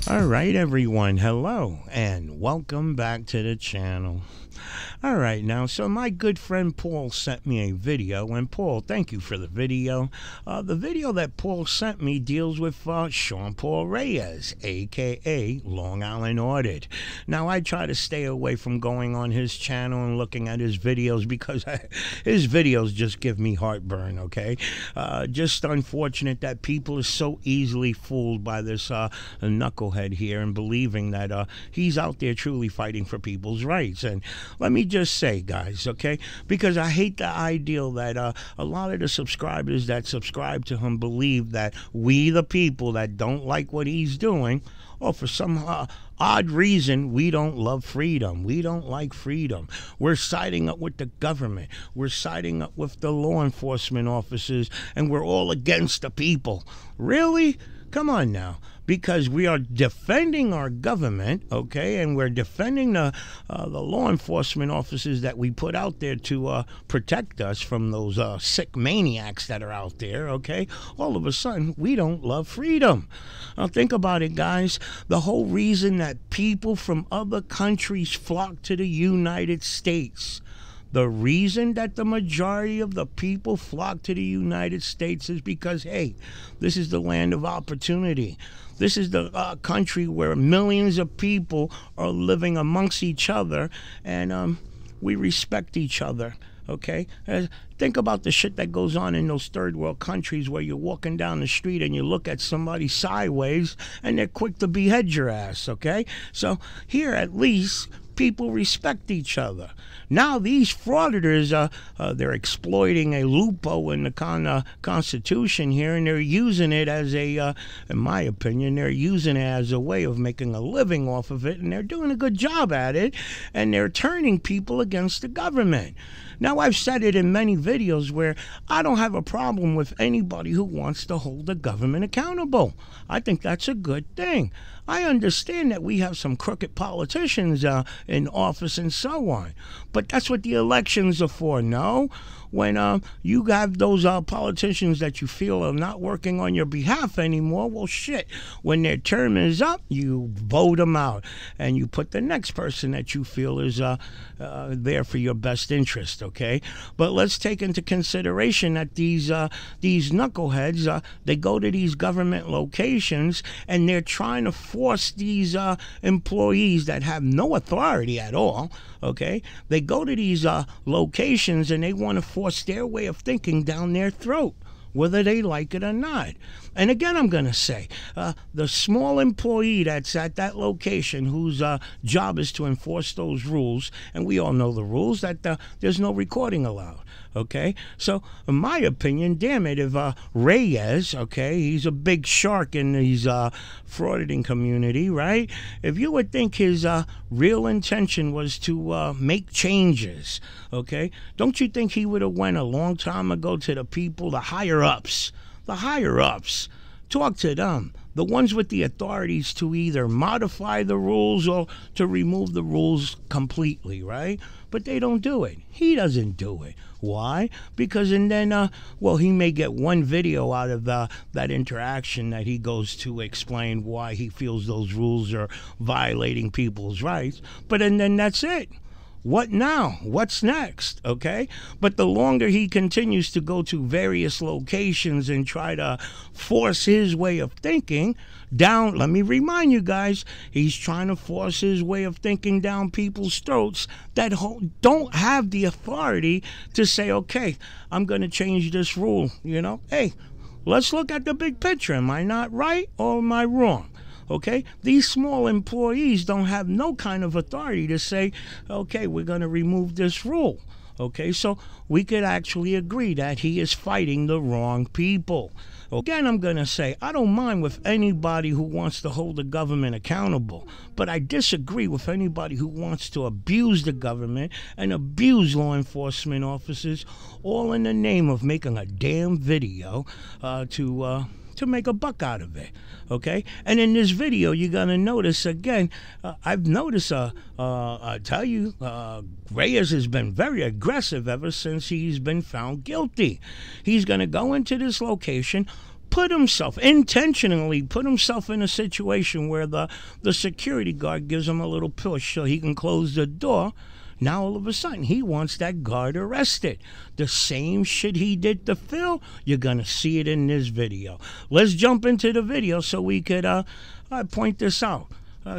All right, everyone. Hello, and welcome back to the channel. All right, now, so my good friend Paul sent me a video, and Paul, thank you for the video. The video that Paul sent me deals with Sean Paul Reyes, a.k.a. Long Island Audit. Now, I try to stay away from going on his channel and looking at his videos because his videos just give me heartburn, okay? Just unfortunate that people are so easily fooled by this knucklehead here and believing that he's out there truly fighting for people's rights. And let me just say, guys, okay, because I hate the ideal that a lot of the subscribers that subscribe to him believe that we, the people that don't like what he's doing, or for some odd reason, we don't love freedom. We don't like freedom. We're siding up with the government. We're siding up with the law enforcement officers, and we're all against the people. Really? Come on now. Because we are defending our government, okay, and we're defending the law enforcement officers that we put out there to protect us from those sick maniacs that are out there, okay? All of a sudden, we don't love freedom. Now, think about it, guys. The whole reason that people from other countries flock to the United States, the reason that the majority of the people flock to the United States is because, hey, this is the land of opportunity. This is the country where millions of people are living amongst each other, and we respect each other, okay? Think about the shit that goes on in those third world countries where you're walking down the street and you look at somebody sideways and they're quick to behead your ass, okay? So here, at least, people respect each other. Now these frauditors, they're exploiting a loophole in the Constitution here, and they're using it as a, in my opinion, they're using it as a way of making a living off of it, and they're doing a good job at it, and they're turning people against the government. Now, I've said it in many videos where I don't have a problem with anybody who wants to hold the government accountable. I think that's a good thing. I understand that we have some crooked politicians in office and so on, but that's what the elections are for, no? When you have those politicians that you feel are not working on your behalf anymore, well, shit, when their term is up, you vote them out, and you put the next person that you feel is there for your best interest, okay? But let's take into consideration that these knuckleheads, they go to these government locations, and they're trying to force these employees that have no authority at all, okay? They go to these locations, and they want to force their way of thinking down their throat, whether they like it or not. And again, I'm going to say, the small employee that's at that location whose job is to enforce those rules, and we all know the rules, that there's no recording allowed, okay? So, in my opinion, damn it, if Reyes, okay, he's a big shark in these frauditing community, right? If you would think his real intention was to make changes, okay, don't you think he would have went a long time ago to the people, the higher-ups, talk to them, the ones with the authorities to either modify the rules or to remove the rules completely, right? But they don't do it. He doesn't do it. Why? Because and then, well, he may get one video out of that interaction that he goes to explain why he feels those rules are violating people's rights, but and then that's it. What now? What's next? Okay? But the longer he continues to go to various locations and try to force his way of thinking down, let me remind you guys, he's trying to force his way of thinking down people's throats that don't have the authority to say, okay, I'm going to change this rule. You know, hey, let's look at the big picture. Am I not right or am I wrong? Okay, these small employees don't have no kind of authority to say, okay, we're going to remove this rule. Okay, so we could actually agree that he is fighting the wrong people. Again, I'm going to say, I don't mind with anybody who wants to hold the government accountable, but I disagree with anybody who wants to abuse the government and abuse law enforcement officers, all in the name of making a damn video to make a buck out of it, okay? And in this video, you're going to notice, again, I've noticed, I tell you, Reyes has been very aggressive ever since he's been found guilty. He's going to go into this location, intentionally put himself in a situation where the security guard gives him a little push so he can close the door. Now all of a sudden he wants that guard arrested. The same shit he did to Phil, you're gonna see it in this video. Let's jump into the video so we could point this out.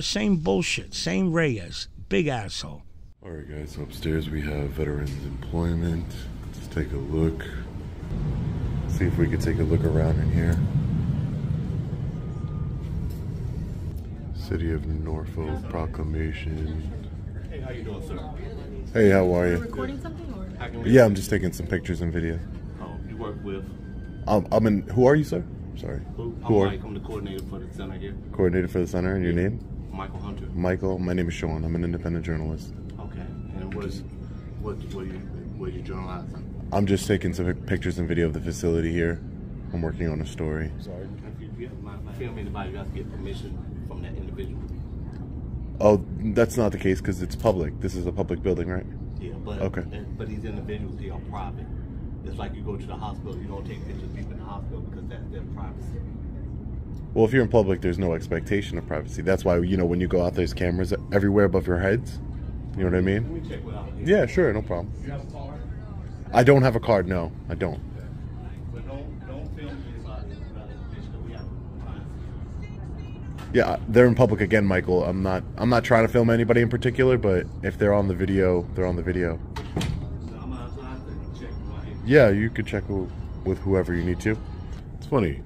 Same bullshit, same Reyes, big asshole. Alright guys, so upstairs we have Veterans Employment. Let's take a look. See if we could take a look around in here. City of Norfolk Proclamation. Hey, how you doing, sir? Hey, how are you? Recording something or? Yeah, I'm just taking some pictures and video. Oh, you work with? I'm in. Who are you, sir? Sorry. I'm Mike. I'm the coordinator for the center here. Coordinator for the center, and your name? Michael Hunter. Michael. My name is Sean. I'm an independent journalist. Okay. And what you journalizing? I'm just taking some pictures and video of the facility here. I'm working on a story. Sorry. If you film anybody, you have to get permission from that individual. Oh, that's not the case because it's public. This is a public building, right? Yeah, but okay. But these individuals here are private. It's like you go to the hospital, you don't take pictures of people in the hospital because that's their privacy. Well, if you're in public, there's no expectation of privacy. That's why, you know, when you go out, there's cameras everywhere above your heads. You know what I mean? Let me check what out here. Yeah, sure, no problem. You have a card? I don't have a card, no. I don't. But don't film anybody about information that we have privacy. Yeah, they're in public again, Michael. I'm not trying to film anybody in particular, but if they're on the video, they're on the video. So I'm outside to check right here. Yeah, you could check with whoever you need to. It's funny.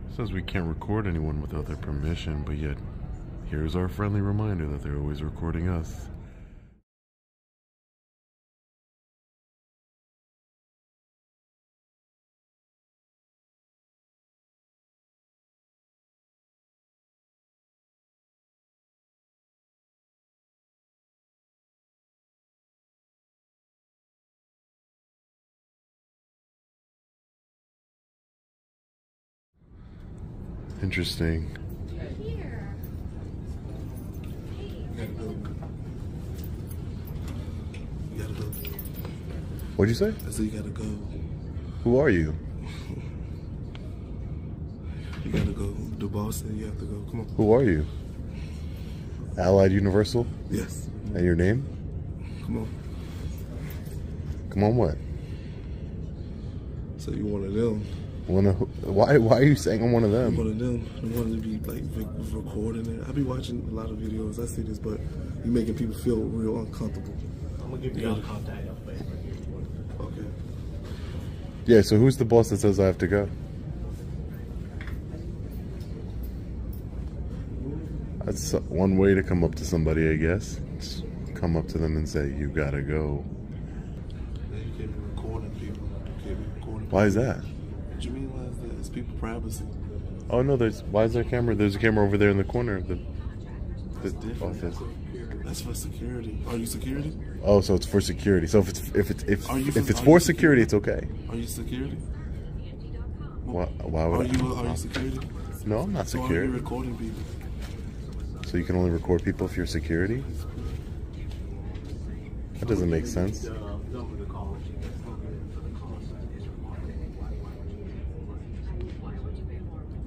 It says we can't record anyone without their permission, but yet here's our friendly reminder that they're always recording us. Interesting. You gotta go. What'd you say? I said you gotta go. Who are you? You gotta go. The boss said you have to go. Come on. Who are you? Allied Universal? Yes. And your name? Come on. Come on, what? So you one of them. Why are you saying I'm one of them? I'm one of them. I wanted to be like recording it. I be watching a lot of videos. I see this, but you making people feel real uncomfortable. I'm gonna give you all the contact information right here. Okay. Yeah, so who's the boss that says I have to go? That's one way to come up to somebody, I guess. Just come up to them and say, you gotta go. Then you can't be recording people. You can't be recording people. Why is that? What you mean why is that? It's people privacy. Oh no, why is there a camera? There's a camera over there in the corner of the Different. office. That's for security. Are you security? Oh, so it's for security. So if it's Are for you security, it's okay. Are you security? Why would Are you security? No, I'm not So are you security. recording people? So you can only record people if you're security? That doesn't make sense.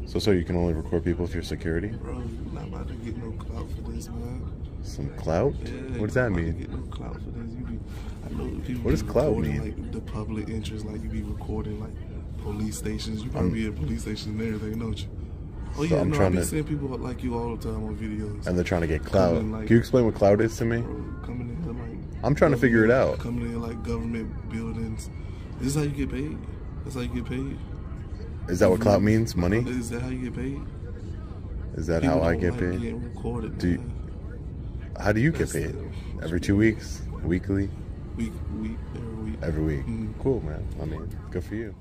So you can only record people if you're security? Bro, you're not about to get no clout for this, man. Some clout? Yeah, What does that you mean? get no clout for this. I know people. What does be clout recording, mean? Like the public interest, like you be recording like police stations. You probably be at police stations and everything, don't you? Oh yeah, I'm no, I trying be to- seeing people like you all the time on videos. And they're trying to get clout. Coming, like- Can you explain what clout is to me? Bro, coming in like. I'm trying to figure it out. Coming in like government buildings. This is how you get paid. That's how you get paid. Is that what clout means? Money? Is that how you get paid? Is that People how I don't get like paid? getting recorded, Do you- man. How do you get paid? Every 2 weeks? Weekly? Week, every week. Every week? Mhm. Cool, man. I mean, good for you.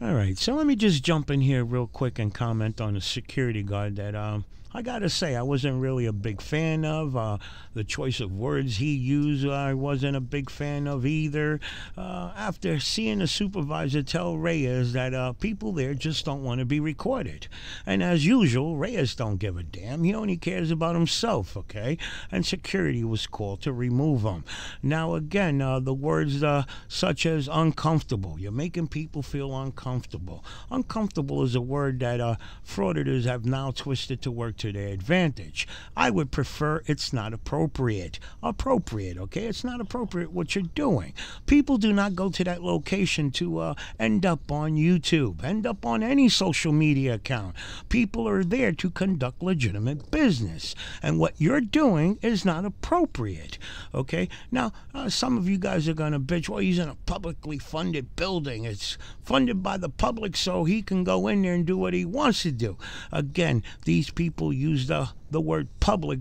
All right, so let me just jump in here real quick and comment on the security guard that I'm I gotta say, I wasn't really a big fan of. The choice of words he used, I wasn't a big fan of either. After seeing the supervisor tell Reyes that people there just don't want to be recorded. And as usual, Reyes don't give a damn. He only cares about himself, okay? And security was called to remove him. Now again, the words such as uncomfortable. You're making people feel uncomfortable. Uncomfortable is a word that frauditors have now twisted to work to their advantage. I would prefer it's not appropriate. Appropriate, okay? It's not appropriate what you're doing. People do not go to that location to end up on YouTube, end up on any social media account. People are there to conduct legitimate business. And what you're doing is not appropriate, okay? Now, some of you guys are going to bitch, well, he's in a publicly funded building. It's funded by the public, so he can go in there and do what he wants to do. Again, these people use the word public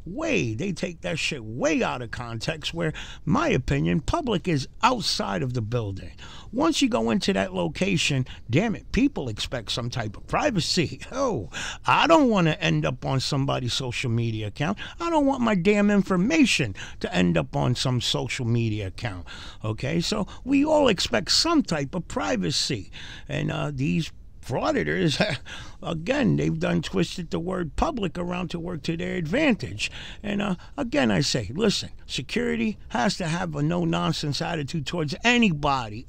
way. They take that shit way out of context, where, my opinion, public is outside of the building. Once you go into that location, damn it, people expect some type of privacy. Oh, I don't want to end up on somebody's social media account. I don't want my damn information to end up on some social media account. Okay, so we all expect some type of privacy. And these frauditors, again, they've done twisted the word public around to work to their advantage. And again, I say, listen, security has to have a no-nonsense attitude towards anybody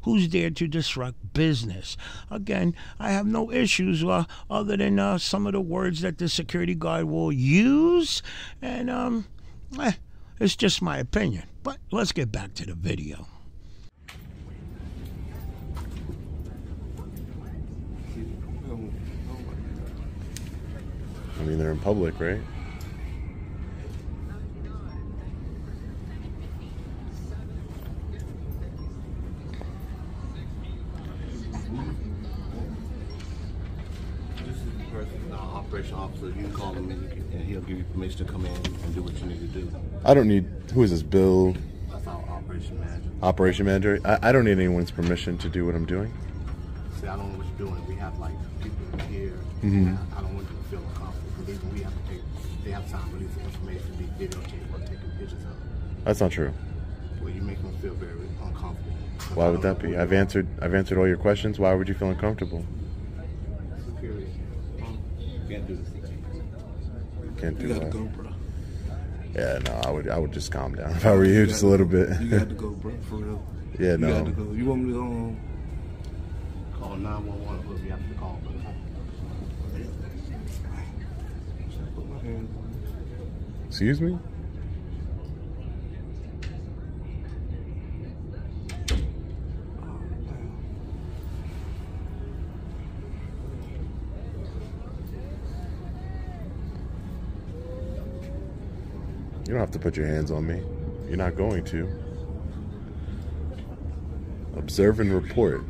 who's there to disrupt business. Again, I have no issues other than some of the words that the security guard will use, and it's just my opinion. But let's get back to the video. I mean, they're in public, right? This is the person, operation officer. You can call him and he'll give you permission to come in and do what you need to do. I don't need, who is this, Bill? That's our operation manager. Operation manager? I don't need anyone's permission to do what I'm doing. See, I don't know what you're doing. We have like people here. I don't want you to feel uncomfortable. We have to take, they have time for this information to be videotaped or taking pictures of. That's not true. Well, you make them feel very uncomfortable. Why would that be? I've answered all your questions. Why would you feel uncomfortable? Security. Can't do this. Can't do You gotta that. go, bro. Yeah, no, I would just calm down if I were you, just a little bit. You got to go, bro, for real. Yeah, You no. got to go. You want me to Call 911 whoever you have to call. put my hands on Excuse me? You don't have to put your hands on me. You're not going to. Observe and report.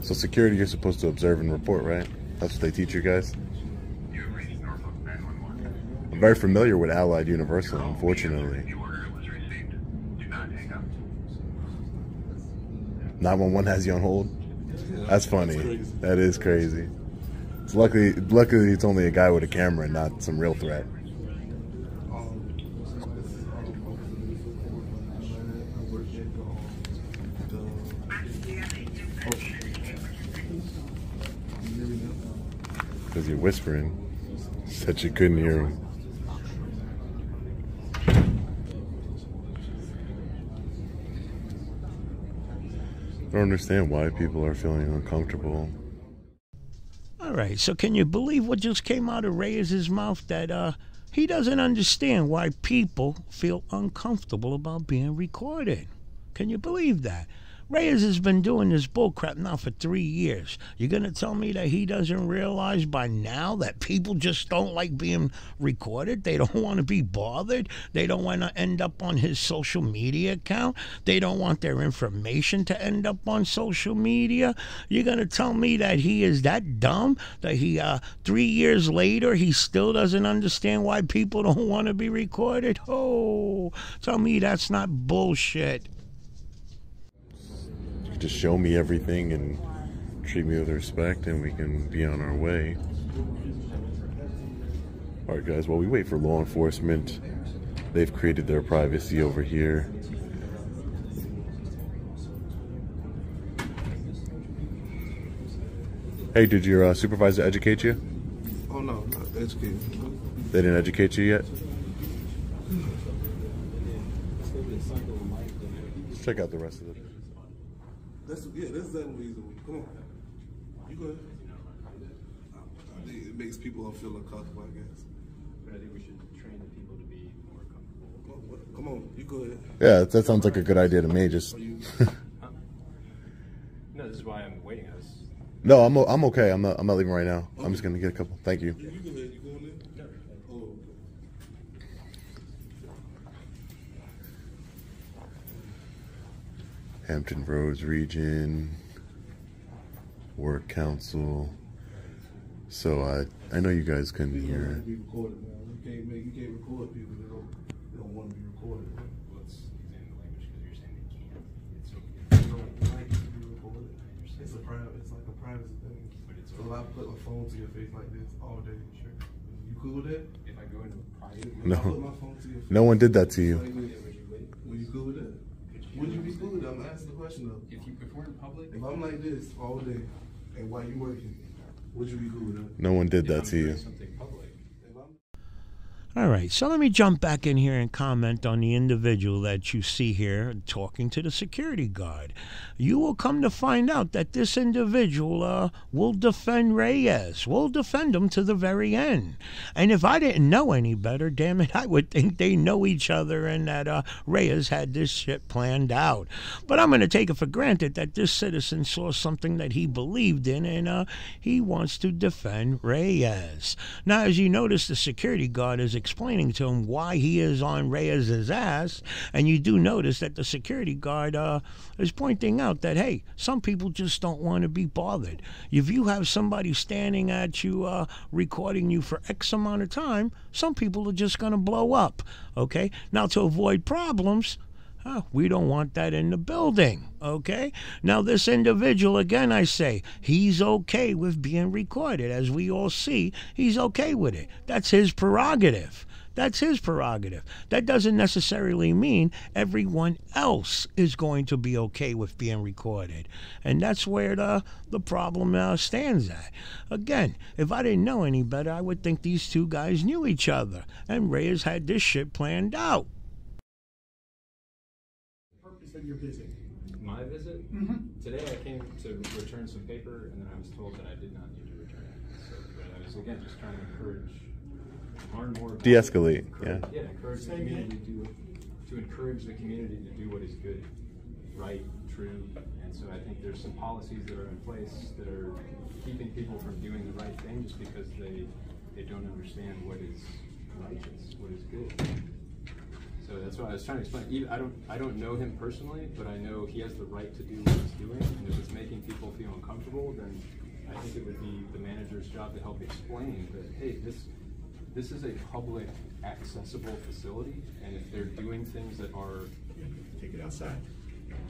So security, you're supposed to observe and report, right? That's what they teach you guys? I'm very familiar with Allied Universal, unfortunately. 911 has you on hold? That's funny. That is crazy. It's luckily it's only a guy with a camera and not some real threat. Because you're whispering. Said you couldn't hear him. I don't understand why people are feeling uncomfortable. All right, so can you believe what just came out of Reyes' mouth? That he doesn't understand why people feel uncomfortable about being recorded. Can you believe that? Reyes has been doing this bullcrap now for 3 years. You're going to tell me that he doesn't realize by now that people just don't like being recorded? They don't want to be bothered. They don't want to end up on his social media account. They don't want their information to end up on social media. You're going to tell me that he is that dumb, that he 3 years later he still doesn't understand why people don't want to be recorded? Oh, tell me that's not bullshit. Just show me everything and treat me with respect, and we can be on our way. Alright guys, while we wait for law enforcement, they've created their privacy over here. Hey, did your supervisor educate you? Oh no, not educated. They didn't educate you yet? Let's check out the rest of it. That's definitely easy. Come on, you go ahead. I think it makes people feel uncomfortable, I guess. But I think we should train the people to be more comfortable. Come on, you go ahead. Yeah, that sounds like a good idea to me. Just No, this is why I'm waiting. no, I'm okay. I'm not leaving right now. I'm just gonna get a couple. Thank you. You go ahead. You going in? Oh. Hampton Roads Region, Work Council. So I know you guys couldn't hear. Be recorded, man. You can't record people that don't want to be recorded. Well, it's using the language because you're saying they can't. It's okay. They don't like to be recorded. It's like a privacy thing. But it's So if I put my phone to your face like this all day, sure. You cool with that? If I go into a private, If I put my phone to your face No one did that to you. like this, will you cool with that? Would you be cool with that? I'm asking the question though. if we're in public, If I'm like this all day and while you working, would you be cool with that? No one did that to you. something public. If I'm All right, so let me jump back in here and comment on the individual that you see here talking to the security guard. You will come to find out that this individual will defend Reyes, will defend him to the very end. And if I didn't know any better, damn it, I would think they know each other and that Reyes had this shit planned out. But I'm going to take it for granted that this citizen saw something that he believed in, and he wants to defend Reyes. Now, as you notice, the security guard is explaining to him why he is on Reyes's ass, and you do notice that the security guard is pointing out that, hey, some people just don't want to be bothered. If you have somebody standing at you recording you for X amount of time, some people are just going to blow up, okay? Now, to avoid problems, we don't want that in the building, okay? Now, this individual, again, I say, he's okay with being recorded. As we all see, he's okay with it. That's his prerogative. That's his prerogative. That doesn't necessarily mean everyone else is going to be okay with being recorded. And that's where the problem stands at. Again, if I didn't know any better, I would think these two guys knew each other. And Reyes had this shit planned out. Purpose of your visit? My visit? Mm-hmm. Today I came to return some paper, and then I was told that I did not need to return it. So, but I was, again, just trying to learn more about De-escalate, yeah. Yeah, encourage the community to encourage the community to do what is good, right, true. And so I think there's some policies that are in place that are keeping people from doing the right thing just because they don't understand what is righteous, what is good. So that's why I was trying to explain. Even, I don't know him personally, but I know he has the right to do what he's doing. And if it's making people feel uncomfortable, then I think it would be the manager's job to help explain that, hey, this is a public accessible facility, and if they're doing things that are... Take it outside.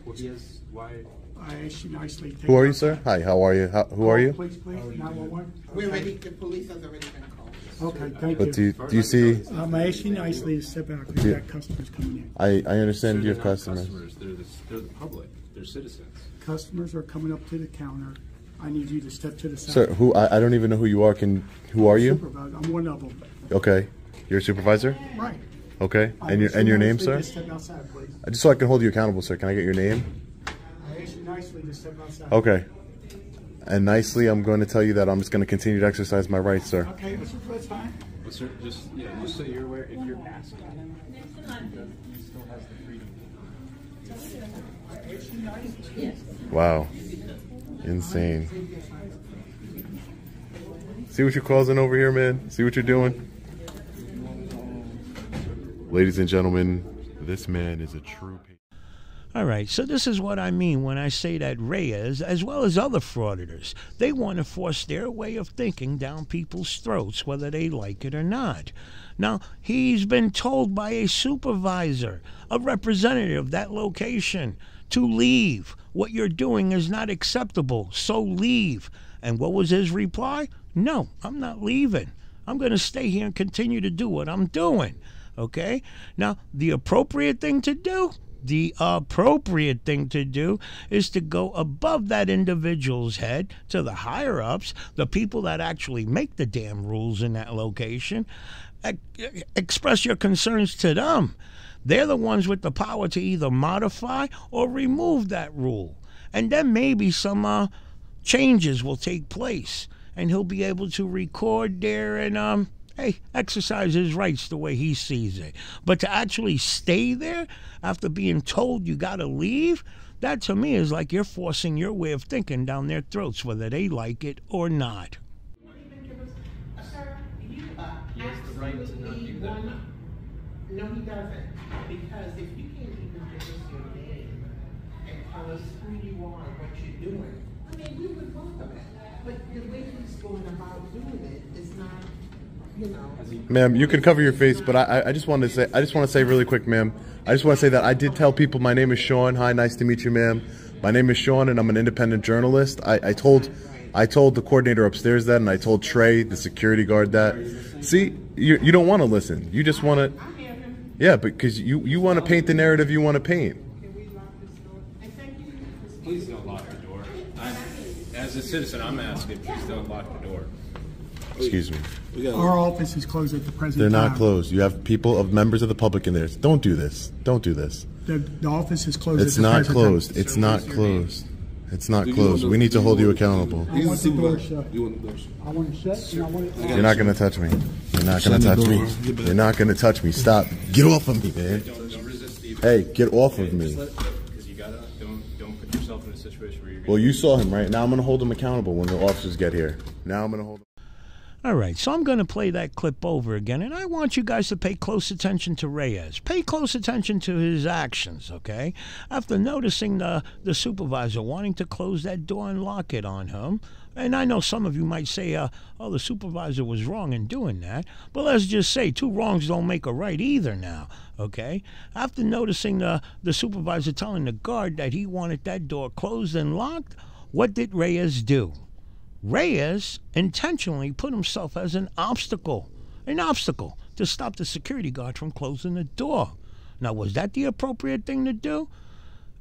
Well, he has... Why... I asked you nicely. Who are you, sir? Hi, how are you? Who are you? Please, 911. We're ready, the police has already been called. Okay, thank But you. do you see... I asked you nicely to step out because you got customers coming in. I understand you They're have not customers. They're the public. They're citizens. Customers are coming up to the counter. I need you to step to the side. Sir, I don't even know who you are. Who are you? Supervisor. I'm one of them. Okay. You're a supervisor? Right. Okay. I And asked your you name, nicely sir? to step outside, please. Just so I can hold you accountable, sir. Can I get your name? I asked you nicely to step outside. Okay. And nicely, I'm going to tell you that I'm just going to continue to exercise my rights, sir. Okay, that's fine. But sir, just so you're aware, if you're asking, he still has the freedom. Wow. Insane. See what you're causing over here, man? See what you're doing? Ladies and gentlemen, this man is a true... All right, so this is what I mean when I say that Reyes, as well as other frauditors, they want to force their way of thinking down people's throats, whether they like it or not. Now, he's been told by a supervisor, a representative of that location, to leave. What you're doing is not acceptable, so leave. And what was his reply? No, I'm not leaving. I'm going to stay here and continue to do what I'm doing. Okay? Now, the appropriate thing to do? The appropriate thing to do is to go above that individual's head to the higher-ups, the people that actually make the damn rules in that location. Express your concerns to them. They're the ones with the power to either modify or remove that rule. And then maybe some changes will take place, and he'll be able to record there and hey, exercise his rights the way he sees it. But to actually stay there after being told you gotta leave, that to me is like you're forcing your way of thinking down their throats, whether they like it or not. Sir, you absolutely want... No, he doesn't. Because if you can't even give us your name and tell us who you are, what you're doing, I mean, we would welcome it. But the way he's going about doing it is not... Ma'am, you can cover your face, but I just want to say really quick, ma'am. I just want to say that I did tell people my name is Sean. Hi, nice to meet you, ma'am. My name is Sean, and I'm an independent journalist. I told the coordinator upstairs that, and I told Trey, the security guard, that. See, you don't want to listen. You just want to. Yeah, because you want to paint the narrative you want to paint. Please don't lock the door. As a citizen, I'm asking, please don't lock the door. Excuse me. Our office is closed at the present They're time. not closed. You have members of the public in there. Don't do this. Don't do this. The office is closed It's at the not present closed. time. It's not closed. It's not closed. We need to hold you accountable. I want the door shut. You want the door shut? I want it shut, and I want it... You're not going to touch me. You're not going to touch me. You're not going to touch me. Stop. Get off of me, man. Don't resist either. Hey, get off of me. Because you gotta, don't put yourself in a situation where you're Well, you saw him, right? Now I'm going to hold him accountable when the officers get here. Now I'm going to hold him. All right, so I'm going to play that clip over again, and I want you guys to pay close attention to Reyes. Pay close attention to his actions, okay? After noticing the supervisor wanting to close that door and lock it on him, and I know some of you might say, oh, the supervisor was wrong in doing that, but let's just say two wrongs don't make a right either now, okay? After noticing the supervisor telling the guard that he wanted that door closed and locked, what did Reyes do? Reyes intentionally put himself as an obstacle to stop the security guard from closing the door. Now, was that the appropriate thing to do?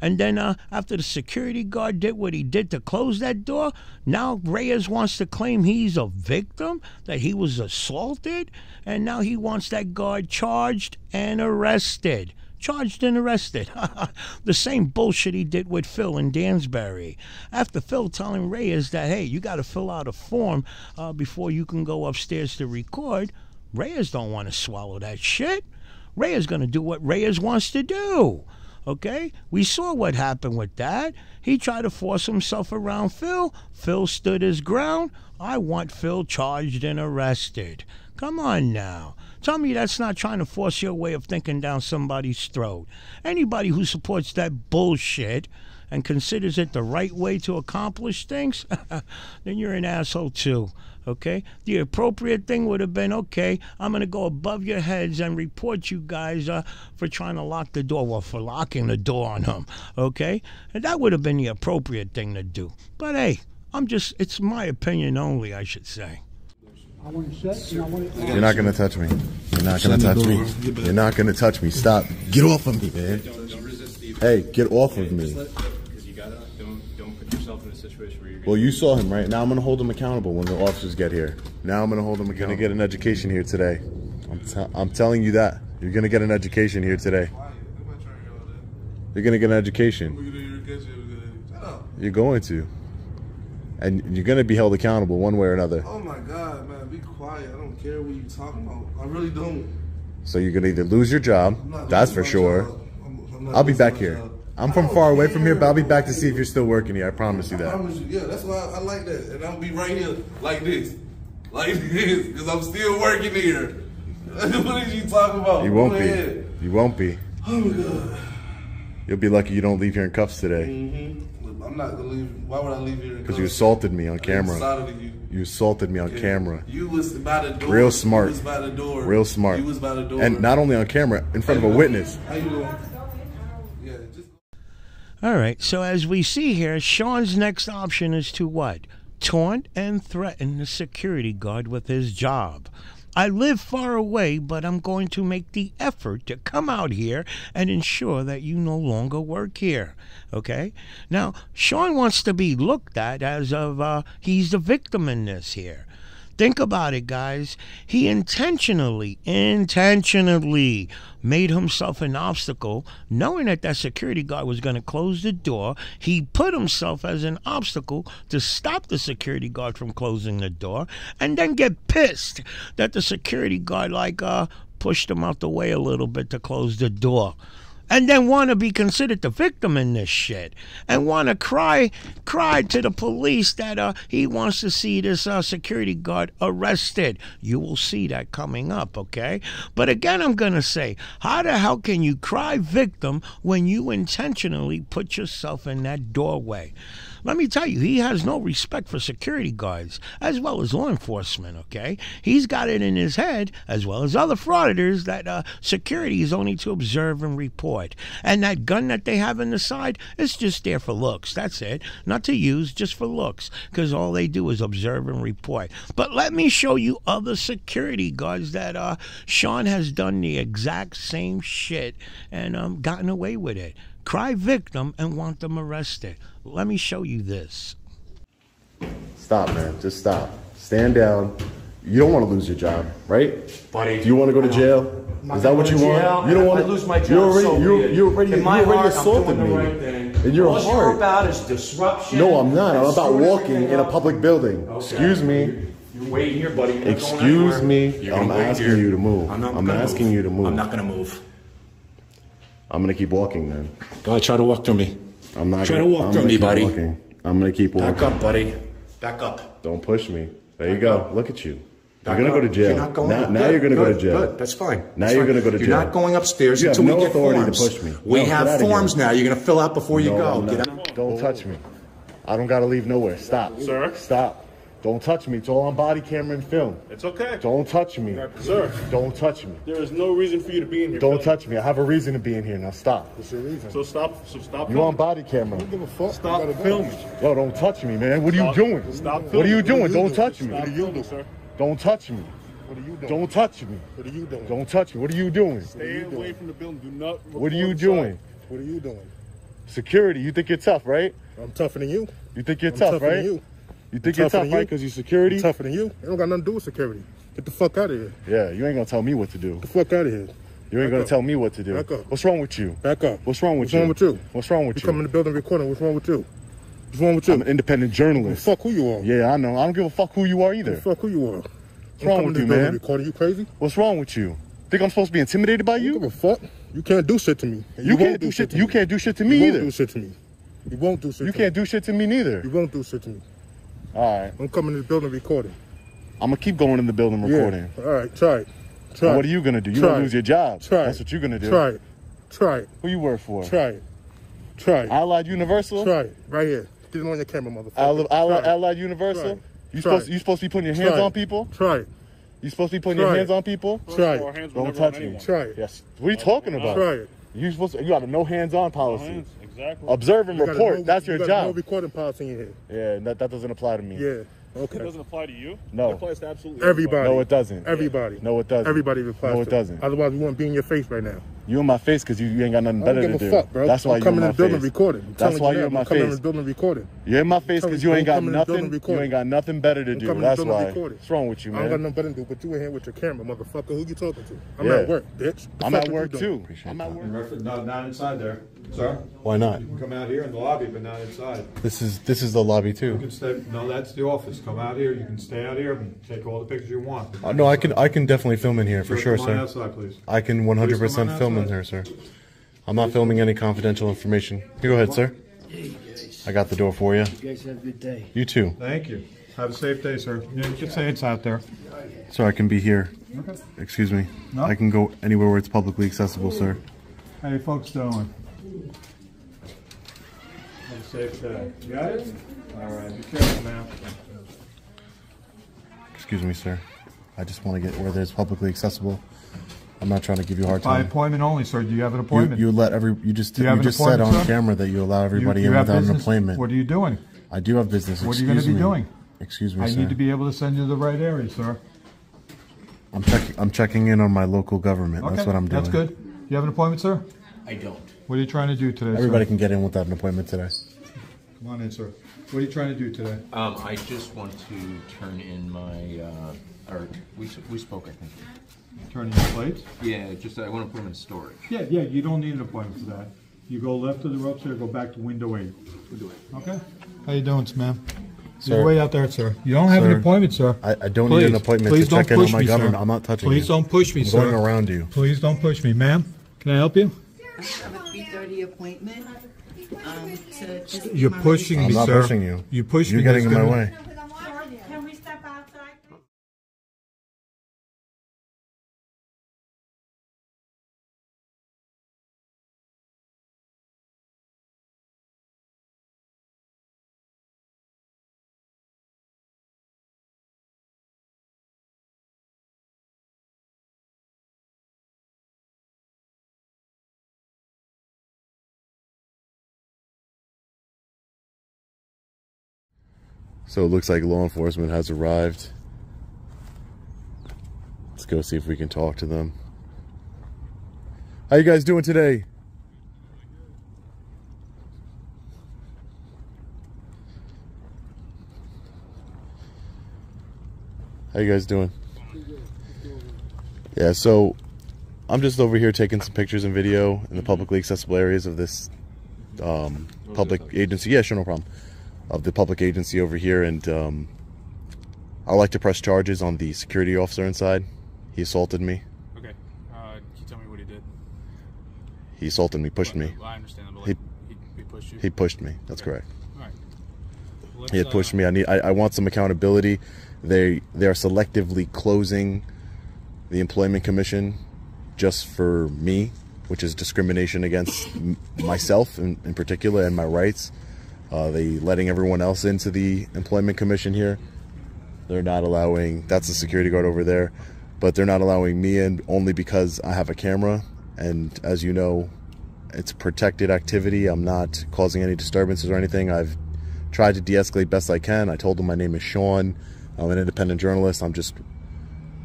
And then after the security guard did what he did to close that door, now Reyes wants to claim he's a victim, that he was assaulted, and now he wants that guard charged and arrested. Charged and arrested. The same bullshit he did with Phil in Dansbury. After Phil telling Reyes that, hey, you got to fill out a form before you can go upstairs to record, Reyes don't want to swallow that shit. Reyes going to do what Reyes wants to do. Okay? We saw what happened with that. He tried to force himself around Phil. Phil stood his ground. I want Phil charged and arrested. Come on now. Tell me that's not trying to force your way of thinking down somebody's throat. Anybody who supports that bullshit and considers it the right way to accomplish things, then you're an asshole too, okay? The appropriate thing would have been, okay, I'm going to go above your heads and report you guys for trying to lock the door, well, for locking the door on him, okay? And that would have been the appropriate thing to do. But hey, it's my opinion only, I should say. I want it shut, and I want it... You're not going to touch me. You're not going to touch me. You're not going to touch me. Stop. Get off of me, man. don't resist either. Hey, get off of me. Because you gotta, don't put yourself in a situation where you're Well, you saw him, right? Now I'm going to hold him accountable when the officers get here. Now I'm going to hold him accountable. You're going to get an education here today. I'm telling you that. You're going to get an education here today. You're going to get an education. You're going to. And you're going to be held accountable one way or another. Oh my God, man, be quiet. I don't care what you're talking about. I really don't. So you're going to either lose your job, that's for sure. I'll be back here. I'm from far away from here, but I'll be back to see if you're still working here. I promise you that. I promise you. Yeah, that's why I like that. And I'll be right here like this. Like this. Because I'm still working here. What are you talking about? You won't be. You won't be. Oh, my God. You'll be lucky you don't leave here in cuffs today. I'm not going to leave. Why would I leave here in cuffs? Because you assaulted me on camera. You assaulted me on camera. You was by the door. Real smart. You was by the door. Real smart. You was by the door. And not only on camera, in front of a witness. How you doing? Yeah, just... All right, so as we see here, Sean's next option is to what? Taunt and threaten the security guard with his job. I live far away, but I'm going to make the effort to come out here and ensure that you no longer work here. Okay? Now, Sean wants to be looked at as of he's the victim in this here. Think about it, guys. He intentionally made himself an obstacle, knowing that that security guard was going to close the door. He put himself as an obstacle to stop the security guard from closing the door, and then get pissed that the security guard pushed him out the way a little bit to close the door. And then want to be considered the victim in this shit, and want to cry to the police that he wants to see this security guard arrested. You will see that coming up, okay? But again, I'm gonna say, how the hell can you cry victim when you intentionally put yourself in that doorway? Let me tell you, he has no respect for security guards as well as law enforcement, okay? He's got it in his head, as well as other frauditors, that security is only to observe and report. And that gun that they have in the side is just there for looks. That's it. Not to use, just for looks, because all they do is observe and report. But let me show you other security guards that Sean has done the exact same shit and gotten away with it. Cry victim and want them arrested. Let me show you this. Stop, man. Just stop. Stand down. You don't want to lose your job, right? Buddy. Do you want to go to jail? Is that what you want? You don't want to lose my job. You already assaulted me. In your heart. All you're about is disruption. No, I'm not. I'm about walking in a public building. Okay. Excuse me. You're waiting here, buddy. Excuse me. I'm asking you to move. I'm asking you to move. I'm not going to move. I'm going to keep walking then. Go ahead, try to walk through me. I'm not Try to walk through me, buddy. I'm going to keep walking. Back up, buddy. Back up. Don't push me. There you go. Look at you. You're going to go to jail. You're not going now you're going to go to jail. Good. That's fine. Now you're going to go to jail. You're not going upstairs until we get forms. You have no authority to push me. We have forms now. You're going to fill out before you go. Get out. Don't touch me. I don't got to leave nowhere. Stop. Sir? Stop. Don't touch me. It's all on body camera and film. It's okay. Don't touch me. Sir. Don't touch me. There is no reason for you to be in here. Don't touch me. I have a reason to be in here. Now stop. What's your reason? So stop. You on body camera. Don't give a fuck. Stop filming. Yo, don't touch me, man. What are you doing? Stop filming. What are you doing? Don't touch me. What are you doing, sir? Don't touch me. What are you doing? Don't touch me. What are you doing? Don't touch me. What are you doing? Stay away from the building. Do not. What are you doing? What are you doing? Security. You think you're tough, right? I'm tougher than you. You think you're tough, right? You think you're tough, right? Because you're security? I'm tougher than you. It don't got nothing to do with security. Get the fuck out of here. Yeah, you ain't gonna tell me what to do. Get the fuck out of here. You ain't gonna tell me what to do. Back up. What's wrong with you? Back up. What's wrong with you? What's wrong with you? What's wrong with you? You come in the building recording. What's wrong with you? What's wrong with you? I'm an independent journalist. Fuck who you are. Yeah, I know. I don't give a fuck who you are either. Fuck who you are. What's wrong with you, man? Recording. You crazy? What's wrong with you? Think I'm supposed to be intimidated by you? Don't give a fuck. You can't do shit to me. You can't do shit. You can't do shit to me either. You won't do shit to me. You won't do shit. You can't do shit to me neither. You won't do shit to me. All right. I'm coming to the building recording. I'm gonna keep going in the building recording. Yeah. All right. Try it. Try it. What are you gonna do? You gonna lose your job. Try it. That's what you're gonna do. Try it. Try it. Who you work for? Try it. Try it. Allied Universal? Try it. Right here. Get it on your camera, motherfucker. Allied Universal? You supposed to be putting your hands on people? Try it. You supposed to be putting your hands on people? Try it. Don't touch me. Try it. Yes. What are you talking about? Try it. You got a no hands-on policy. Exactly. Observe and report. That's your You got job. no recording policy in here. Yeah, that doesn't apply to me. Yeah. Okay. It doesn't apply to you? No. It applies to absolutely everybody. No, it doesn't. Everybody. No, it doesn't. Everybody applies. No, it doesn't. Otherwise, we wouldn't be in your face right now. You in my face because you ain't got nothing better to do. I don't give a fuck, bro. That's why you're in my face. Building recording. That's why you're in my face. I'm coming in the building recording. You're in my face because you ain't got nothing. You ain't got nothing better to do. That's why. What's wrong with you, man? I ain't got nothing better to do, but you in here with your camera, motherfucker. Who you talking to? I'm at work, bitch. I'm at work too. I'm at work. Not inside there, sir. Why not? You can come out here in the lobby, but not inside. This is the lobby too. You can stay. No, that's the office. Come out here. You can stay out here and take all the pictures you want. No, I can definitely film in here for sure, Come sir. on outside, please. I can 100% film in here, sir. I'm not filming any confidential information. You go ahead, sir. Hey guys. I got the door for you. You guys have a good day. You too. Thank you. Have a safe day, sir. Yeah, you can say it's out there. So I can be here. Okay. Excuse me. No? I can go anywhere where it's publicly accessible, sir. How you folks doing? Have a safe day. You got it? All right. Be careful now. Excuse me, sir. I just want to get where there's publicly accessible. I'm not trying to give you a hard By time. appointment only, sir. Do you have an appointment? You let you just Do you have an said on appointment, sir? camera that you allow everybody You in have without an business? appointment. What are you doing? I do have business. What are you going to be doing? Excuse me, I sir. need to be able to send you to the right area, sir. I'm checking in on my local government. Okay. That's what I'm doing. That's good. You have an appointment, sir? I don't. What are you trying to do today, Everybody sir? can get in without an appointment today. Come on in, sir. What are you trying to do today? I just want to turn in my, or we spoke, I think. Turn in your plates? Yeah, just I want to put them in storage. Yeah, you don't need an appointment for that. You go left of the ropes there, go back to window 8. Window 8. Okay. How you doing, ma'am? Sir. You're way out there, sir. You don't have Sir, an appointment, sir. I don't need an appointment to check in on my government. I'm not touching Please you. don't push me, I'm sir. going around you. Please don't push me. Ma'am, can I help you? I have a 3:30 appointment. To just You're pushing me, I'm not sir. pushing you. You push You're me. getting in that's my gonna- way. Can we step outside? So it looks like law enforcement has arrived. Let's go see if we can talk to them. How you guys doing today? How you guys doing? Yeah, so I'm just over here taking some pictures and video in the publicly accessible areas of this public agency. Yeah, sure, no problem. Of the public agency over here, and I'd like to press charges on the security officer inside. He assaulted me. Okay. Can you tell me what he did? He assaulted me, pushed me. I understand, but like, he pushed you? He pushed me. That's correct. All right. He had pushed me. I want some accountability. They are selectively closing the Employment Commission just for me, which is discrimination against myself in particular and my rights. They letting everyone else into the Employment Commission here. They're not allowing, that's the security guard over there, but they're not allowing me in only because I have a camera. And as you know, it's protected activity. I'm not causing any disturbances or anything. I've tried to de-escalate best I can. I told them my name is Sean. I'm an independent journalist. I'm just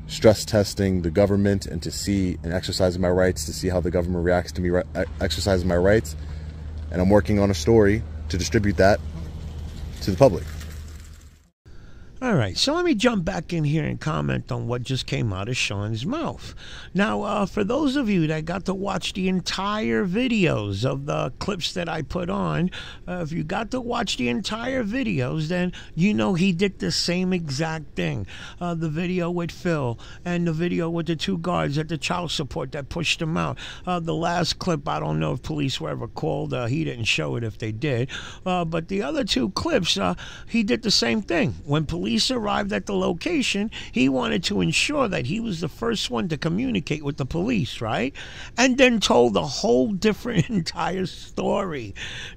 stress testing the government and to see and exercising my rights, to see how the government reacts to me exercising my rights. And I'm working on a story to distribute that to the public. All right, so let me jump back in here and comment on what just came out of Sean's mouth. Now, for those of you that got to watch the entire videos of the clips that I put on, if you got to watch the entire videos, then you know he did the same exact thing. The video with Phil and the video with the two guards at the child support that pushed him out. The last clip, I don't know if police were ever called. He didn't show it if they did. But the other two clips, he did the same thing. When police arrived at the location, he wanted to ensure that he was the first one to communicate with the police, right? And then told a whole different entire story,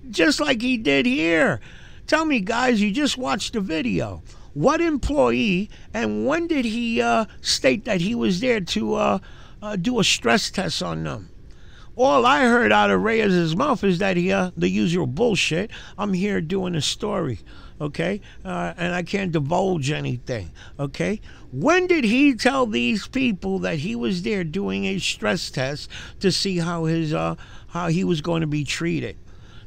just like he did here. Tell me, guys, you just watched the video. What employee and when did he state that he was there to do a stress test on them? All I heard out of Reyes' mouth is that he, the usual bullshit, I'm here doing a story, okay? And I can't divulge anything, okay? When did he tell these people that he was there doing a stress test to see how his, how he was going to be treated?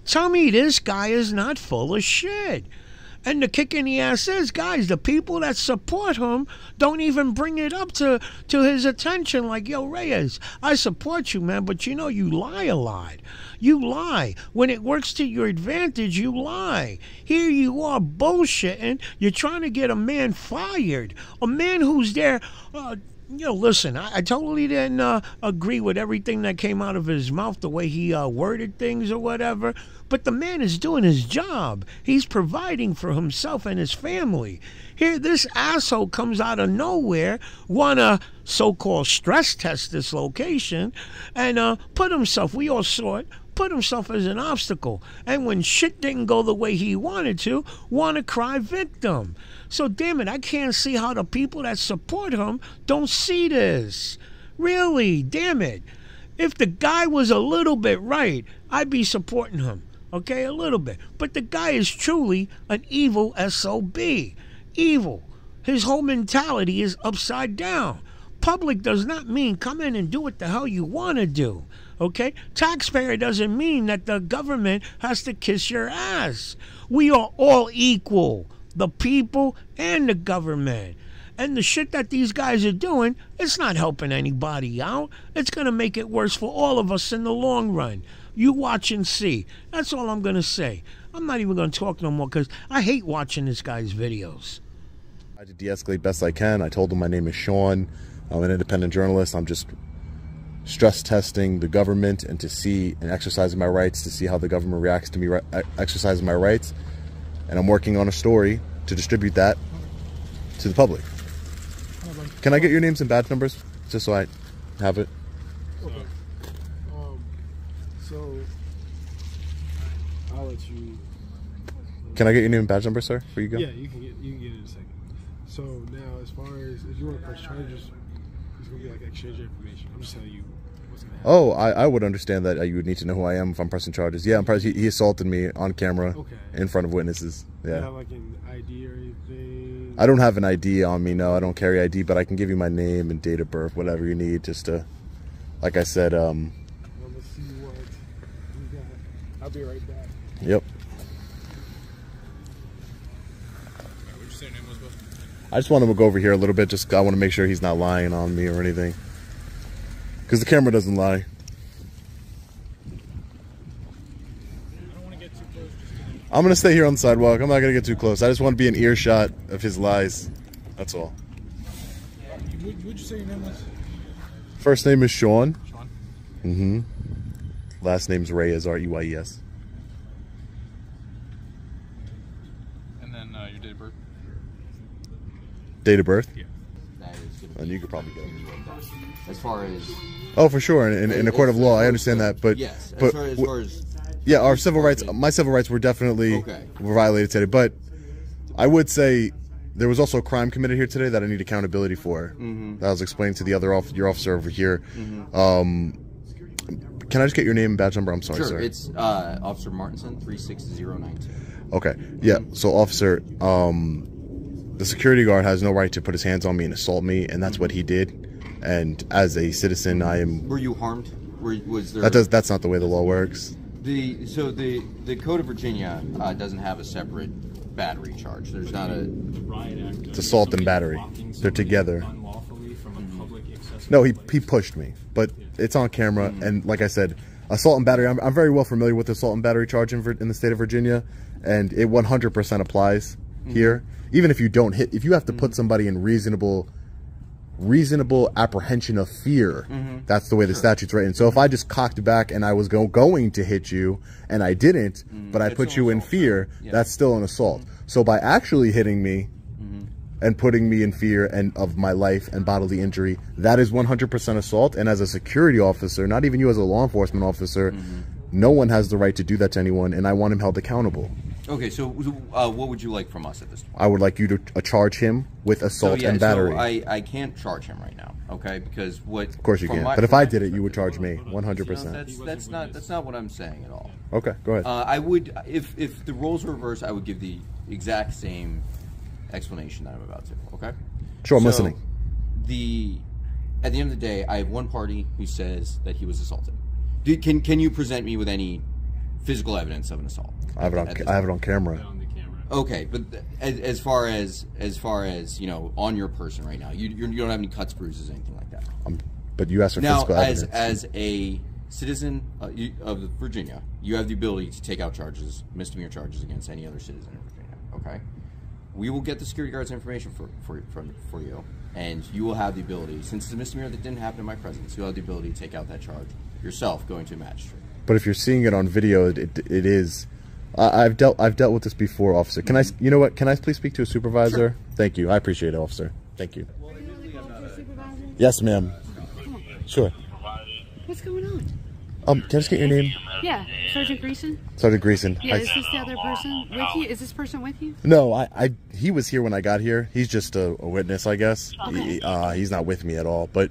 Tell me this guy is not full of shit. And the kick in the ass is, guys, the people that support him don't even bring it up to his attention. Like, yo, Reyes, I support you, man, but you know you lie a lot. You lie. When it works to your advantage, you lie. Here you are bullshitting. You're trying to get a man fired. A man who's there listen, I totally didn't agree with everything that came out of his mouth, the way he worded things or whatever. But the man is doing his job. He's providing for himself and his family. Here, this asshole comes out of nowhere, wanna so-called stress test this location, and put himself, we all saw it, put himself as an obstacle. And when shit didn't go the way he wanted to, wanna cry victim. So damn it, I can't see how the people that support him don't see this. Really, damn it. If the guy was a little bit right, I'd be supporting him. Okay, a little bit. But the guy is truly an evil SOB. Evil. His whole mentality is upside down. Public does not mean come in and do what the hell you want to do. Okay? Taxpayer doesn't mean that the government has to kiss your ass. We are all equal. The people and the government. And the shit that these guys are doing, it's not helping anybody out. It's going to make it worse for all of us in the long run. You watch and see. That's all I'm going to say. I'm not even going to talk no more because I hate watching this guy's videos. I tried to de-escalate best I can. I told him my name is Sean. I'm an independent journalist. I'm just stress testing the government and to see and exercising my rights, to see how the government reacts to me exercising my rights. And I'm working on a story to distribute that to the public. Can I get your names and badge numbers just so I have it? Okay. So I'll let you. Can I get your name and badge number, sir, before you go? Yeah, you can get it in a second. So now, as far as if you want to press charges, it's gonna be like exchange information. I'm just telling you what's gonna happen. Oh, I would understand that you would need to know who I am if I'm pressing charges. Yeah, he assaulted me on camera in front of witnesses. Yeah. Do you have like an ID or anything? I don't have an ID on me. No, I don't carry ID, but I can give you my name and date of birth, whatever you need, just to, like I said. Well, let's see what we got. I'll be right back. Yep. What'd you say your name was, bro? I just want him to go over here a little bit. Just I want to make sure he's not lying on me or anything, because the camera doesn't lie. I'm going to stay here on the sidewalk. I'm not going to get too close. I just want to be an earshot of his lies. That's all. What'd you say your name was? First name is Sean. Sean? Mm-hmm. Last name's Reyes, R-E-Y-E-S. And then your date of birth? Date of birth? Yeah. That is good. And you could probably get it. As far as... Oh, for sure. In a court of law, I understand that. But yes, but as far as yeah, our civil rights, my civil rights were definitely were violated today. But I would say there was also a crime committed here today that I need accountability for. That I was explaining to the other your officer over here. Can I just get your name and badge number? I'm sorry, sure, sir. It's Officer Martinson, 36092. Okay. Yeah. So, officer, the security guard has no right to put his hands on me and assault me, and that's what he did. And as a citizen, I am. Were you harmed? Was there? That's not the way the law works. So the Code of Virginia doesn't have a separate battery charge. There's not a riot act. It's assault and battery. They're together. Unlawfully from a public accessible No, he pushed me, but it's on camera. And like I said, assault and battery. I'm very well familiar with the assault and battery charge in the state of Virginia, and it 100% applies here. Even if you don't hit, if you have to put somebody in reasonable apprehension of fear, that's the way the statute's written. So if I just cocked back and I was going to hit you and I didn't, but I put you in fear, that's still an assault. So by actually hitting me and putting me in fear and of my life and bodily injury, that is 100% assault. And as a security officer, not even you as a law enforcement officer, no one has the right to do that to anyone, and I want him held accountable. Okay, so what would you like from us at this point? I would like you to charge him with assault and battery. So I can't charge him right now, okay? Because what? Of course you can. But if I did it, you would charge me 100%. That's not what I'm saying at all. Okay, go ahead. I would, if the roles were reversed, I would give the exact same explanation that I'm about to. Okay. Sure, I'm listening. At the end of the day, I have one party who says that he was assaulted. Can you present me with any physical evidence of an assault? I have it on camera. Okay, but as far as on your person right now, you don't have any cuts, bruises, anything like that. But you asked for physical evidence. Now, as a citizen of Virginia, you have the ability to take out misdemeanor charges against any other citizen in Virginia. Okay. we will get the security guard's information for you, and you will have the ability, since it's a misdemeanor that didn't happen in my presence, you'll have the ability to take out that charge yourself going to a magistrate. But if you're seeing it on video, it is. I've dealt with this before, officer. Can I? You know what? Can I please speak to a supervisor? Sure. Thank you. I appreciate it, officer. Thank you. Yes, ma'am. Sure. What's going on? Can I just get your name? Yeah, Sergeant Greason. Sergeant Greason. Yeah, is this the other person with you? Is this person with you? No, he was here when I got here. He's just a witness, I guess. Okay. He's not with me at all. But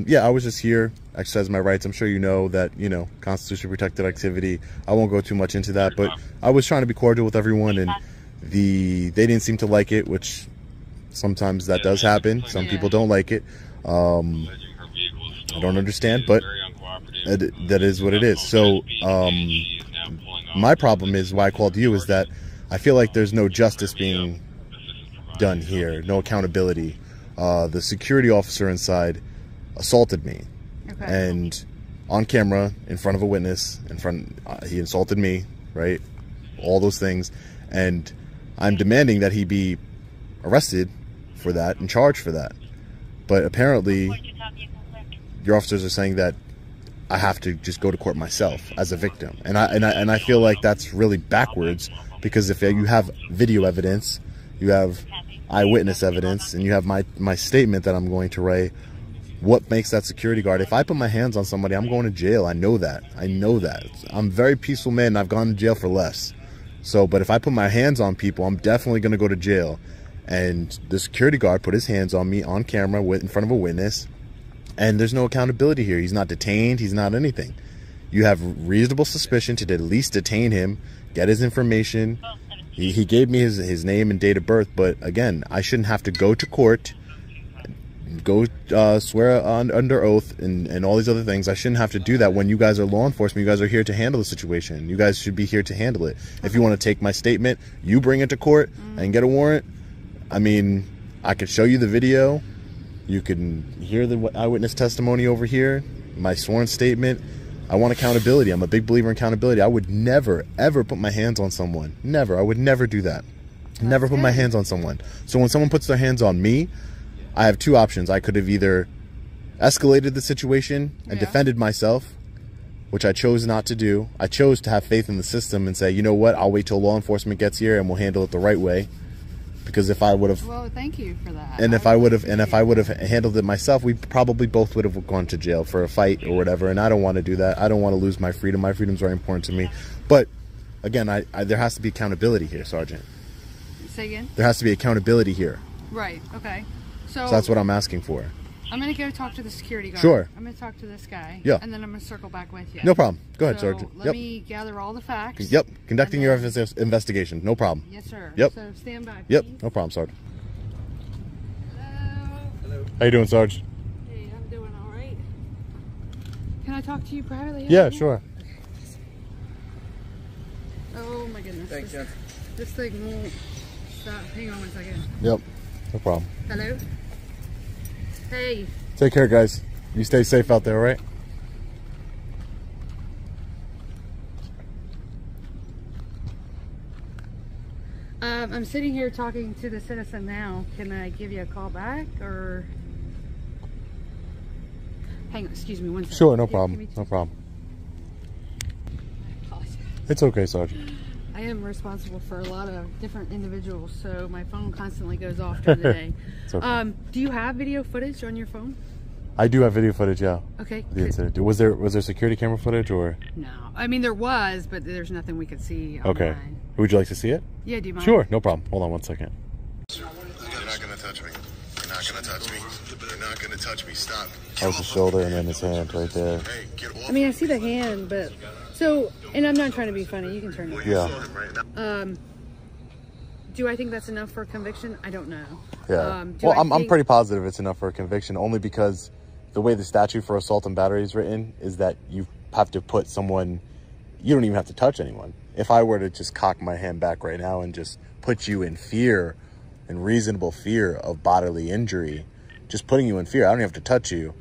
yeah, I was just here, exercising my rights. I'm sure you know that, constitutionally protected activity. I won't go too much into that, but I was trying to be cordial with everyone, and they didn't seem to like it, which sometimes that does happen. Some people don't like it. I don't understand, but that is what it is. So my problem is, why I called you, is that I feel like there's no justice being done here, no accountability. The security officer inside assaulted me, and on camera, in front of a witness, he insulted me, right? All those things, and I'm demanding that he be arrested for that and charged for that. But apparently, your officers are saying that I have to just go to court myself as a victim, and I feel like that's really backwards, because if you have video evidence, you have eyewitness evidence, and you have my statement that I'm going to write, what makes that security guard? If I put my hands on somebody, I'm going to jail. I know that. I'm a very peaceful man, and I've gone to jail for less. So, but if I put my hands on people, I'm definitely going to go to jail. And the security guard put his hands on me on camera in front of a witness, and there's no accountability here. He's not detained. He's not anything. You have reasonable suspicion to at least detain him, get his information. He gave me his name and date of birth, but again, I shouldn't have to go to court, go swear under oath and all these other things. I shouldn't have to do that when you guys are law enforcement. You guys are here to handle the situation. You guys should be here to handle it. If you want to take my statement, you bring it to court and get a warrant. I mean, I could show you the video. You can hear the eyewitness testimony over here, my sworn statement. I want accountability. I'm a big believer in accountability. I would never, ever put my hands on someone. Never. I would never do that. Never put my hands on someone. So when someone puts their hands on me, I have two options. I could have either escalated the situation and defended myself, which I chose not to do. I chose to have faith in the system and say, you know what, I'll wait till law enforcement gets here and we'll handle it the right way. Because if I would have, well, thank you for that. And if I would have handled it myself, we probably both would have gone to jail for a fight or whatever. And I don't want to do that. I don't want to lose my freedom. My freedom is very important to me. But again, there has to be accountability here, Sergeant. Say again? There has to be accountability here. Right. Okay. So that's what I'm asking for. I'm going to go talk to the security guard. Sure. I'm going to talk to this guy. Yeah. And then I'm going to circle back with you. No problem. Go ahead, Sergeant. Let me gather all the facts. Yep. Conducting your investigation. No problem. Yes, sir. Yep. So stand by, Yep. please. No problem, Sergeant. Hello. How you doing, Sarge? Hey, I'm doing all right. Can I talk to you privately? Yeah, sure. Oh my goodness. Thanks, Jeff. This thing won't stop. Hang on one second. Yep. No problem. Hello? Hey. Take care, guys. You stay safe out there, all right? I'm sitting here talking to the citizen now. Can I give you a call back, or... Hang on, excuse me one second. Sure, no problem. No problem. I apologize. It's okay, Sergeant. I am responsible for a lot of different individuals, so my phone constantly goes off during the day. It's okay. Do you have video footage on your phone? I do have video footage, yeah. Okay. The incident. Was there security camera footage or? No, I mean there was, but there's nothing we could see online. Okay. Would you like to see it? Yeah, do you mind? Sure, no problem. Hold on one second. You're not gonna touch me. You're not gonna touch me. You're not gonna touch me. Stop. That was his shoulder and then his hand right there. Hey, get off. I mean, I see the hand, but so, and I'm not trying to be funny. You can turn it. Yeah. Do I think that's enough for a conviction? I don't know. Yeah. Well, I'm pretty positive it's enough for a conviction, only because the way the statute for assault and battery is written is that you have to put someone, you don't even have to touch anyone. If I were to just cock my hand back right now and just put you in fear, in reasonable fear of bodily injury, just putting you in fear, I don't have to touch you,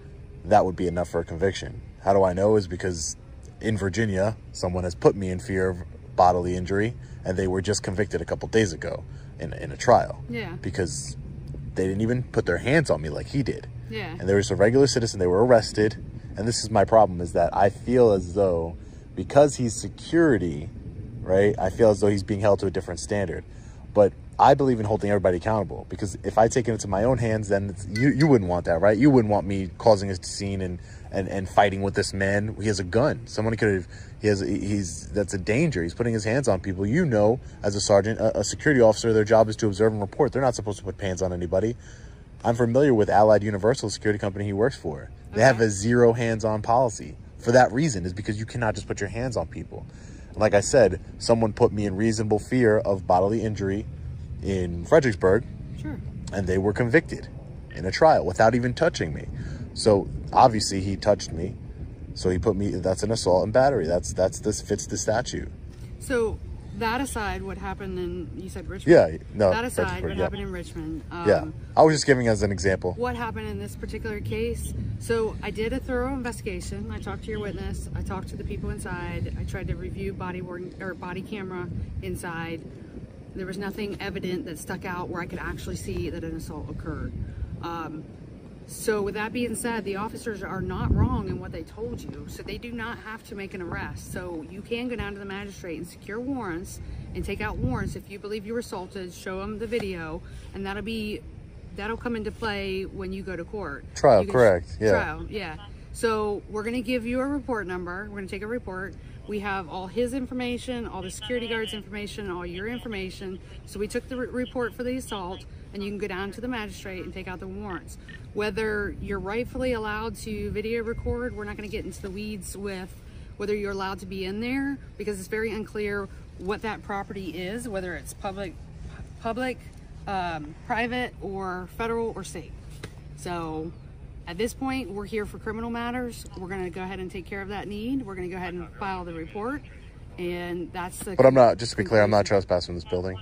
that would be enough for a conviction. How do I know? Is because in Virginia, someone has put me in fear of bodily injury, and they were just convicted a couple days ago. in a trial. Yeah. Because they didn't even put their hands on me like he did. Yeah. And there was a regular citizen. They were arrested. And this is my problem, is that I feel as though because he's security, right, I feel as though he's being held to a different standard. But I believe in holding everybody accountable, because if I take it into my own hands, then you wouldn't want that, right? You wouldn't want me causing a scene and fighting with this man. He has a gun. Someone could have, that's a danger. He's putting his hands on people. You know, as a sergeant, a security officer, their job is to observe and report. They're not supposed to put hands on anybody. I'm familiar with Allied Universal, security company he works for. They have a zero hands-on policy. For that reason, is because you cannot just put your hands on people. And like I said, someone put me in reasonable fear of bodily injury in Fredericksburg. Sure. And they were convicted in a trial without even touching me. So obviously he touched me. So he put me, that's an assault and battery. This fits the statute. So that aside, what happened in, you said Richmond? Yeah, no. That aside, what happened in Richmond? Yeah, I was just giving as an example. What happened in this particular case? So I did a thorough investigation. I talked to your witness. I talked to the people inside. I tried to review body camera inside. There was nothing evident that stuck out where I could actually see that an assault occurred. So with that being said, the officers are not wrong in what they told you. So they do not have to make an arrest. So you can go down to the magistrate and secure warrants and take out warrants if you believe you were assaulted, show them the video, and that'll come into play when you go to court. Trial, correct, yeah. Trial, yeah. So we're gonna give you a report number. We're gonna take a report. We have all his information, all the security guards' information, all your information. So we took the report for the assault, and you can go down to the magistrate and take out the warrants. Whether you're rightfully allowed to video record, we're not going to get into the weeds with whether you're allowed to be in there, because it's very unclear what that property is, whether it's public, private, or federal or state. So at this point, we're here for criminal matters. We're going to go ahead and take care of that need. We're going to go ahead and file the report, and that's the... But I'm not, just to be clear, I'm not trespassing this building.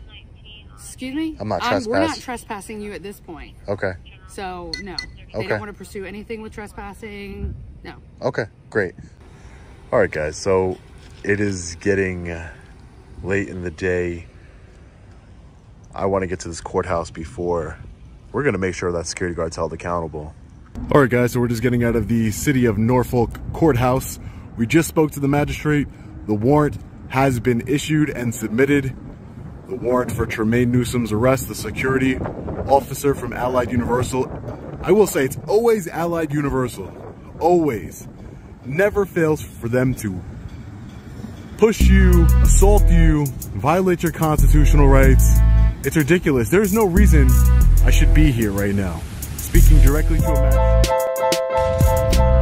Excuse me? I'm not trespassing. We're not trespassing you at this point. Okay. So, no. They don't want to pursue anything with trespassing. No. Okay, great. All right, guys. So it is getting late in the day. I want to get to this courthouse before. We're going to make sure that security guard's held accountable. All right, guys. So we're just getting out of the City of Norfolk courthouse. We just spoke to the magistrate. The warrant has been issued and submitted. The warrant for Tremaine Newsom's arrest, the security officer from Allied Universal. I will say it's always Allied Universal. Always. Never fails for them to push you, assault you, violate your constitutional rights. It's ridiculous. There's no reason I should be here right now. Speaking directly to a magistrate.